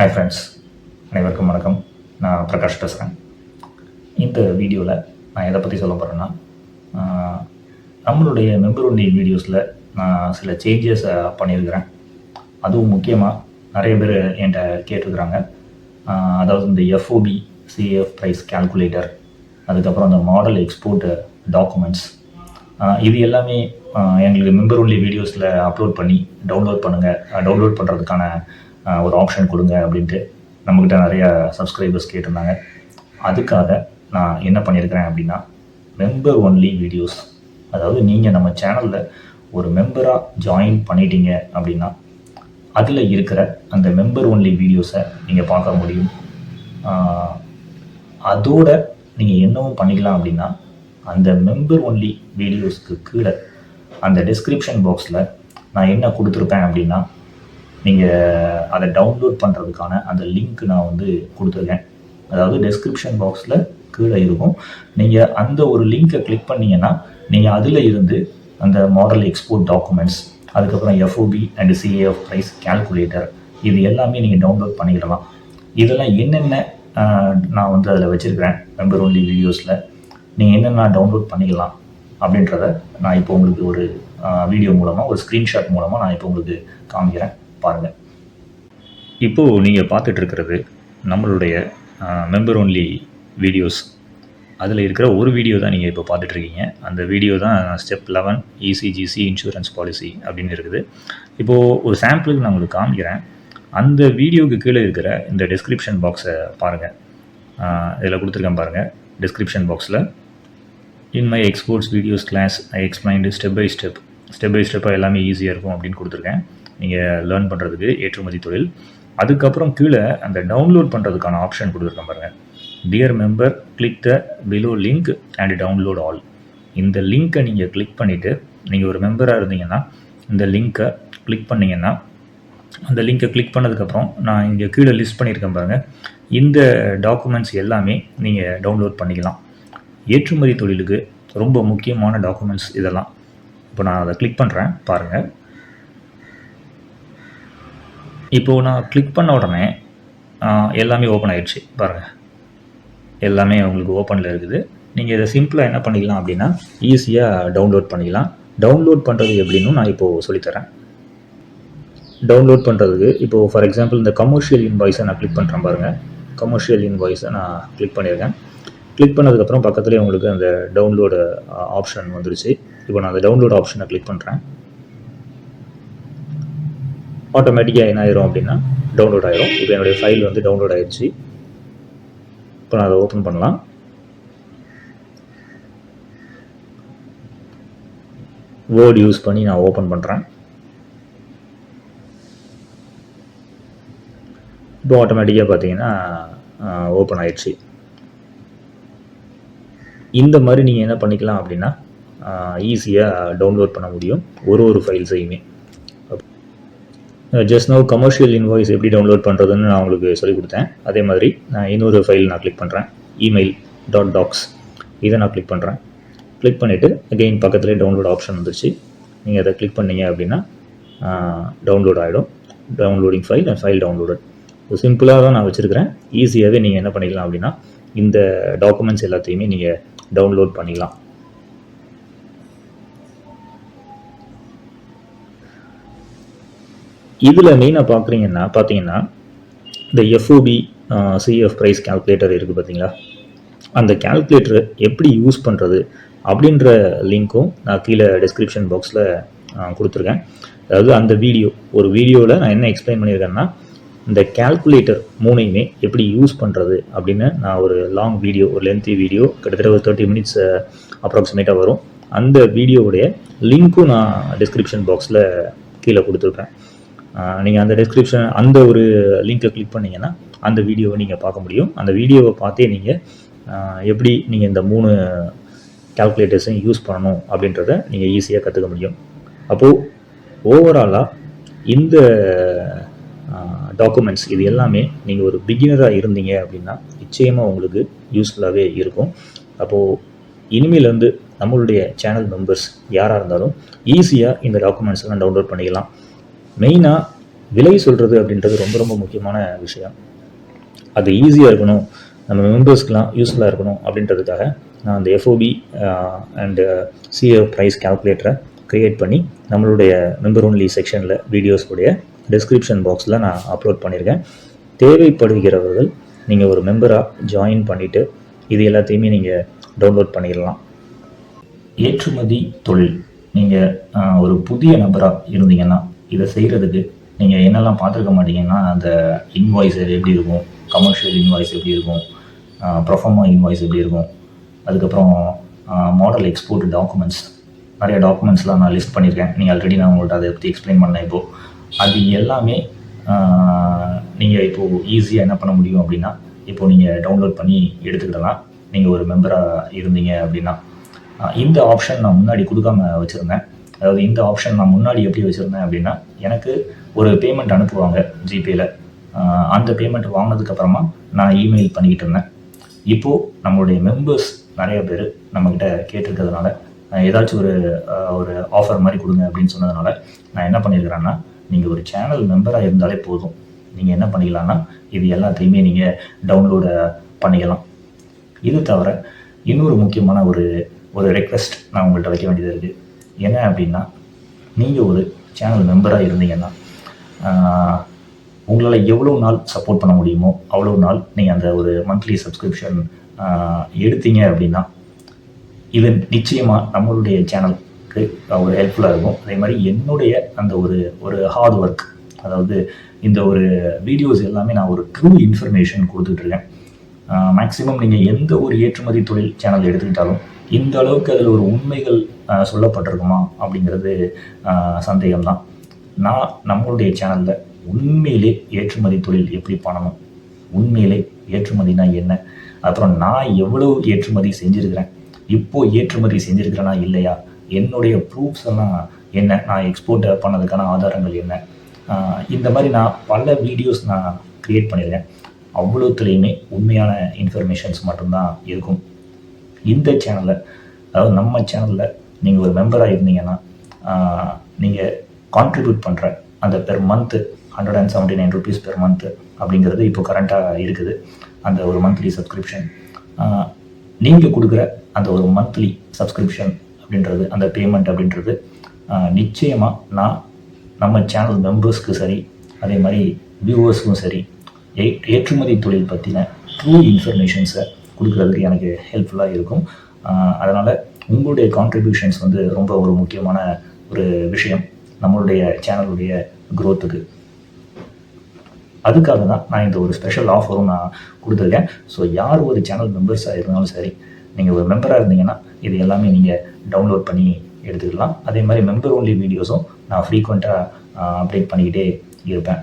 Hi friends, அனைவருக்கும் வணக்கம். நான் பிரகாஷ் பேசுகிறேன். இந்த வீடியோவில் நான் எதை பற்றி சொல்ல போகிறேன்னா, நம்மளுடைய மெம்பர் ஒன்லி வீடியோஸில் நான் சில சேஞ்சஸை பண்ணியிருக்கிறேன். அதுவும் முக்கியமாக நிறைய பேர் என்கிட்ட கேட்டிருக்கிறாங்க. அதாவது இந்த எஃப்ஓபி சிஏஎஃப் ப்ரைஸ் கேல்குலேட்டர், அதுக்கப்புறம் அந்த மாடல் எக்ஸ்போர்ட் டாக்குமெண்ட்ஸ், இது எல்லாமே எங்களுக்கு மெம்பர் ஒன்லி வீடியோஸில் அப்லோட் பண்ணி டவுன்லோட் பண்ணுறதுக்கான ஒரு ஆப்ஷன் கொடுங்க அப்படின்ட்டு நம்மக்கிட்ட நிறையா சப்ஸ்கிரைபர்ஸ் கேட்டிருந்தாங்க. அதுக்காக நான் என்ன பண்ணியிருக்கிறேன் அப்படின்னா, மெம்பர் ஒன்லி வீடியோஸ், அதாவது நீங்கள் நம்ம சேனலில் ஒரு மெம்பராக ஜாயின் பண்ணிட்டீங்க அப்படின்னா அதில் இருக்கிற அந்த மெம்பர் ஒன்லி வீடியோஸை நீங்கள் பார்க்க முடியும். அதோட நீங்கள் என்னவும் பண்ணிக்கலாம் அப்படின்னா, அந்த மெம்பர் ஒன்லி வீடியோஸ்க்கு கீழே அந்த டிஸ்கிரிப்ஷன் பாக்ஸில் நான் என்ன கொடுத்துருப்பேன் அப்படின்னா, நீங்கள் அதை டவுன்லோட் பண்ணுறதுக்கான அந்த லிங்க் நான் வந்து கொடுத்துருக்கேன். அதாவது டிஸ்கிரிப்ஷன் பாக்ஸில் கீழே இருக்கும். நீங்கள் அந்த ஒரு லிங்க்கை கிளிக் பண்ணிங்கன்னா நீங்கள் அதில் இருந்து அந்த மாடல் எக்ஸ்போர்ட் டாக்குமெண்ட்ஸ், அதுக்கப்புறம் FOB and CAF price calculator, இது எல்லாமே நீங்கள் டவுன்லோட் பண்ணிக்கிடலாம். இதெல்லாம் என்னென்ன நான் வந்து அதில் வச்சுருக்கிறேன் மெம்பர் ஒன்லி வீடியோஸில் நீங்கள் என்னென்ன டவுன்லோட் பண்ணிக்கலாம் அப்படின்றத நான் இப்போ உங்களுக்கு ஒரு வீடியோ மூலமாக, ஒரு ஸ்க்ரீன்ஷாட் மூலமாக நான் இப்போ உங்களுக்கு காமிக்கிறேன், பாருங்கள். இப்போது நீங்கள் பார்த்துட்ருக்கிறது நம்மளுடைய மெம்பர் ஒன்லி வீடியோஸ். அதில் இருக்கிற ஒரு வீடியோ தான் நீங்கள் இப்போ பார்த்துட்ருக்கீங்க. அந்த வீடியோ தான் ஸ்டெப் 11 ECGC இன்சூரன்ஸ் பாலிசி அப்படின்னு இருக்குது. இப்போது ஒரு சாம்பிளுக்கு நான் உங்களுக்கு காமிக்கிறேன். அந்த வீடியோவுக்கு கீழே இருக்கிற இந்த டிஸ்கிரிப்ஷன் பாக்ஸை பாருங்கள். இதில் கொடுத்துருக்கேன் பாருங்கள். டிஸ்கிரிப்ஷன் பாக்ஸில் in my exports videos class I explained step by ஸ்டெப்பாக எல்லாமே ஈஸியாக இருக்கும் அப்படின்னு கொடுத்துருக்கேன். நீங்கள் லேர்ன் பண்ணுறதுக்கு ஏற்றுமதி தொழில். அதுக்கப்புறம் கீழே அந்த டவுன்லோட் பண்ணுறதுக்கான ஆப்ஷன் கொடுத்துருக்கேன் பாருங்கள். Dear member, click the below link and download all. இந்த லிங்க்கை நீங்கள் கிளிக் பண்ணிவிட்டு, நீங்கள் ஒரு மெம்பராக இருந்தீங்கன்னா இந்த லிங்க்கை கிளிக் பண்ணிங்கன்னா, அந்த லிங்க்கை கிளிக் பண்ணதுக்கப்புறம் நான் இங்கே கீழே லிஸ்ட் பண்ணியிருக்கேன் பாருங்கள். இந்த டாக்குமெண்ட்ஸ் எல்லாமே நீங்கள் டவுன்லோட் பண்ணிக்கலாம். ஏற்றுமதி தொழிலுக்கு ரொம்ப முக்கியமான டாக்குமெண்ட்ஸ் இதெல்லாம். இப்போ நான் அதை கிளிக் பண்ணுறேன் பாருங்கள். இப்போது நான் கிளிக் பண்ண உடனே எல்லாமே ஓப்பன் ஆகிடுச்சு பாருங்கள். எல்லாமே உங்களுக்கு ஓப்பனில் இருக்குது. நீங்கள் இதை சிம்பிளாக என்ன பண்ணிக்கலாம் அப்படின்னா, ஈஸியாக டவுன்லோட் பண்ணிக்கலாம். டவுன்லோட் பண்ணுறது எப்படின்னு நான் இப்போது சொல்லித்தரேன். டவுன்லோட் பண்ணுறதுக்கு இப்போது ஃபார் எக்ஸாம்பிள் இந்த கமர்ஷியல் இன்வாய்ஸை நான் கிளிக் பண்ணுறேன் பாருங்கள். கமர்ஷியல் இன்வாய்ஸை நான் கிளிக் பண்ணியிருக்கேன். கிளிக் பண்ணதுக்கப்புறம் பக்கத்துலேயே உங்களுக்கு அந்த டவுன்லோடு ஆப்ஷன் வந்துடுச்சு. இப்போ நான் அந்த டவுன்லோட் ஆப்ஷனை கிளிக் பண்ணுறேன். ஆட்டோமேட்டிக்காக என்ன ஆயிரும் அப்படின்னா டவுன்லோட் ஆயிரும். இப்போ என்னுடைய ஃபைல் வந்து டவுன்லோட் ஆயிடுச்சு. இப்போ நான் அதை ஓப்பன் பண்ணலாம். வேர்ட் யூஸ் பண்ணி நான் ஓப்பன் பண்ணுறேன். இப்போ ஆட்டோமேட்டிக்காக பார்த்தீங்கன்னா ஓப்பன் ஆயிடுச்சு. இந்த மாதிரி நீங்கள் என்ன பண்ணிக்கலாம் அப்படின்னா ஈஸியாக டவுன்லோட் பண்ண முடியும் ஒரு ஃபைல்ஸையுமே. ஜஸ்ட் நோ கமர்ஷியல் இன்வாய்ஸ் எப்படி டவுன்லோட் பண்ணுறதுன்னு நான் உங்களுக்கு சொல்லிக் கொடுத்தேன். அதே மாதிரி நான் இன்னொரு ஃபைல் நான் கிளிக் பண்ணுறேன். email.docs, இதை நான் கிளிக் பண்ணுறேன். கிளிக் பண்ணிவிட்டு அகெயின் பக்கத்துலேயே டவுன்லோட் ஆப்ஷன் வந்துருச்சு. நீங்கள் அதை கிளிக் பண்ணிங்க அப்படின்னா டவுன்லோட் ஆகிடும். Downloading file and file downloaded. சிம்பிளாக தான் நான் வச்சுருக்கிறேன். ஈஸியாகவே நீங்கள் என்ன பண்ணிக்கலாம் அப்படின்னா இந்த டாக்குமெண்ட்ஸ் எல்லாத்தையுமே நீங்கள் டவுன்லோட் பண்ணிக்கலாம். இதில் மெயினாக பார்த்தீங்கன்னா இந்த எஃப்ஓபி சிஎஃப் ப்ரைஸ் கேல்குலேட்டர் இருக்குது பார்த்தீங்களா, அந்த கேல்குலேட்டரை எப்படி யூஸ் பண்ணுறது அப்படின்ற லிங்க்கும் நான் கீழே டிஸ்கிரிப்ஷன் பாக்ஸில் கொடுத்துருக்கேன். அதாவது அந்த ஒரு வீடியோவில் நான் என்ன எக்ஸ்பிளைன் பண்ணியிருக்கேன்னா, இந்த கேல்குலேட்டர் மூணையுமே எப்படி யூஸ் பண்ணுறது அப்படின்னு நான் ஒரு லாங் வீடியோ, ஒரு லென்த்தி வீடியோ, கிட்டத்தட்ட ஒரு 30 minutes அப்ராக்சிமேட்டாக வரும். அந்த வீடியோவுடைய லிங்க்கும் நான் டிஸ்கிரிப்ஷன் பாக்ஸில் கீழே கொடுத்துருப்பேன். நீங்கள் அந்த ஒரு லிங்க்கை கிளிக் பண்ணிங்கன்னா அந்த வீடியோவை நீங்கள் பார்க்க முடியும். அந்த வீடியோவை பார்த்தே நீங்கள் எப்படி நீங்கள் இந்த 3 கேல்குலேட்டர்ஸையும் யூஸ் பண்ணணும் அப்படின்றத நீங்கள் ஈஸியாக கற்றுக்க முடியும். அப்போது ஓவராலாக இந்த டாக்குமெண்ட்ஸ் இது எல்லாமே நீங்கள் ஒரு பிகினராக இருந்தீங்க அப்படின்னா நிச்சயமாக உங்களுக்கு யூஸ்ஃபுல்லாகவே இருக்கும். அப்போது இனிமேலேருந்து நம்மளுடைய சேனல் மெம்பர்ஸ் யாராக இருந்தாலும் ஈஸியாக இந்த டாக்குமெண்ட்ஸ் எல்லாம் டவுன்லோட் பண்ணிக்கலாம். மெயினாக விலை சொல்கிறது அப்படின்றது ரொம்ப ரொம்ப முக்கியமான விஷயம். அது ஈஸியாக இருக்கணும், நம்ம மெம்பர்ஸ்க்கெலாம் யூஸ்ஃபுல்லாக இருக்கணும் அப்படின்றதுக்காக நான் அந்த எஃப்ஓபி அண்டு சிஏ ப்ரைஸ் கால்குலேட்டரை க்ரியேட் பண்ணி நம்மளுடைய மெம்பர் ஒன்லி செக்ஷனில் வீடியோஸுடைய டிஸ்கிரிப்ஷன் பாக்ஸில் நான் அப்லோட் பண்ணியிருக்கேன். தேவைப்படுகிறவர்கள் நீங்கள் ஒரு மெம்பராக ஜாயின் பண்ணிவிட்டு இது எல்லாத்தையுமே நீங்கள் டவுன்லோட் பண்ணிடலாம். ஏற்றுமதி தொழில் நீங்கள் ஒரு புதிய நபராக இருந்தீங்கன்னா இதை செய்கிறதுக்கு நீங்கள் என்னெல்லாம் பார்த்துருக்க மாட்டீங்கன்னா, அந்த இன்வாய்ஸ் எப்படி இருக்கும், கமர்ஷியல் இன்வாய்ஸ் எப்படி இருக்கும், ப்ரொஃபார்மா இன்வாய்ஸ் எப்படி இருக்கும், அதுக்கப்புறம் மாடல் எக்ஸ்போர்ட் டாக்குமெண்ட்ஸ், நிறைய டாக்குமெண்ட்ஸ்லாம் நான் லிஸ்ட் பண்ணியிருக்கேன். நீங்கள் ஆல்ரெடி நான் உங்கள்கிட்ட அதை பற்றி எக்ஸ்பிளைன் பண்ணேன். இப்போது அது எல்லாமே நீங்கள் இப்போது ஈஸியாக என்ன பண்ண முடியும் அப்படின்னா, இப்போது நீங்கள் டவுன்லோட் பண்ணி எடுத்துக்கிடலாம். நீங்கள் ஒரு மெம்பராக இருந்தீங்க அப்படின்னா இந்த ஆப்ஷன் நான் முன்னாடி கொடுக்காம வச்சுருந்தேன். அதாவது இந்த ஆப்ஷன் நான் முன்னாடி எப்படி வச்சுருந்தேன் அப்படின்னா, எனக்கு ஒரு பேமெண்ட் அனுப்புவாங்க ஜிபேயில். அந்த பேமெண்ட் வாங்கினதுக்கப்புறமா நான் இமெயில் பண்ணிக்கிட்டு இருந்தேன். இப்போது நம்மளுடைய மெம்பர்ஸ் நிறைய பேர் நம்மக்கிட்ட கேட்டிருக்கிறதுனால ஏதாச்சும் ஒரு ஆஃபர் மாதிரி கொடுங்க அப்படின்னு சொன்னதுனால நான் என்ன பண்ணியிருக்கிறேன்னா, நீங்கள் ஒரு சேனல் மெம்பராக இருந்தாலே போதும், நீங்கள் என்ன பண்ணிக்கலாம்னா இது எல்லாத்தையுமே நீங்கள் டவுன்லோடு பண்ணிக்கலாம். இது தவிர இன்னொரு முக்கியமான ஒரு ரெக்வெஸ்ட் நான் உங்கள்கிட்ட வைக்க வேண்டியது இருக்குது. என்ன அப்படின்னா, நீங்கள் ஒரு சேனல் மெம்பராக இருந்தீங்கன்னா உங்களால் எவ்வளோ நாள் சப்போர்ட் பண்ண முடியுமோ அவ்வளோ நாள் நீங்கள் அந்த ஒரு மந்த்லி சப்ஸ்கிரிப்ஷன் எடுத்தீங்க அப்படின்னா இது நிச்சயமாக நம்மளுடைய சேனலுக்கு ஒரு ஹெல்ப்ஃபுல்லாக இருக்கும். அதே மாதிரி என்னுடைய அந்த ஒரு ஹார்ட் ஒர்க், அதாவது இந்த ஒரு வீடியோஸ் எல்லாமே நான் ஒரு ட்ரூ இன்ஃபர்மேஷன் கொடுத்துட்ருக்கேன். மேக்ஸிமம் நீங்கள் எந்த ஒரு ஏற்றுமதி தொழில் சேனல் எடுத்துக்கிட்டாலும் இந்த அளவுக்கு அதில் ஒரு உண்மைகள் சொல்லப்பட்டிருக்குமா அப்படிங்கிறது சந்தேகம்தான். நான் நம்மளுடைய சேனலில் உண்மையிலே ஏற்றுமதி தொழில் எப்படி பண்ணணும், உண்மையிலே ஏற்றுமதினா என்ன, அப்புறம் நான் எவ்வளவு ஏற்றுமதி செஞ்சுருக்கிறேன், இப்போது ஏற்றுமதி செஞ்சுருக்கிறேனா இல்லையா, என்னுடைய ப்ரூஃப்ஸ் எல்லாம் என்ன, நான் எக்ஸ்போர்ட் பண்ணதுக்கான ஆதாரங்கள் என்ன, இந்த மாதிரி நான் பல வீடியோஸ் நான் க்ரியேட் பண்ணியிருக்கேன். அவ்வளோத்துலேயுமே உண்மையான இன்ஃபர்மேஷன்ஸ் மட்டும்தான் இருக்கும். இந்த சேனலில், அதாவது நம்ம சேனலில் நீங்கள் ஒரு மெம்பராக இருந்தீங்கன்னா நீங்கள் கான்ட்ரிபியூட் பண்ணுற அந்த per month 179 rupees per month அப்படிங்கிறது இப்போ கரண்ட்டாக இருக்குது. அந்த ஒரு மந்த்லி சப்ஸ்கிரிப்ஷன் நீங்கள் கொடுக்குற அந்த ஒரு மந்த்லி சப்ஸ்கிரிப்ஷன் அப்படின்றது, அந்த பேமெண்ட் அப்படின்றது நிச்சயமாக நம்ம சேனல் மெம்பர்ஸ்க்கு சரி, அதே மாதிரி வியூவர்ஸ்க்கும் சரி, ஏற்றுமதி தொழில் பற்றின ட்ரூ இன்ஃபர்மேஷன்ஸை கொடுக்குறதுக்கு எனக்கு ஹெல்ப்ஃபுல்லாக இருக்கும். அதனால் உங்களுடைய கான்ட்ரிபியூஷன்ஸ் ரொம்ப ஒரு முக்கியமான ஒரு விஷயம் நம்மளுடைய சேனலுடைய க்ரோத்துக்கு. அதுக்காக தான் நான் இந்த ஒரு ஸ்பெஷல் ஆஃபரும் நான் கொடுத்துருக்கேன். ஸோ யார் ஒரு சேனல் மெம்பர்ஸாக இருந்தாலும் சரி, நீங்கள் ஒரு மெம்பராக இருந்தீங்கன்னா இது எல்லாமே நீங்கள் டவுன்லோட் பண்ணி எடுத்துக்கலாம். அதே மாதிரி மெம்பர் ஒன்லி வீடியோஸும் நான் ஃப்ரீக்வெண்ட்டாக அப்டேட் பண்ணிக்கிட்டே இருப்பேன்.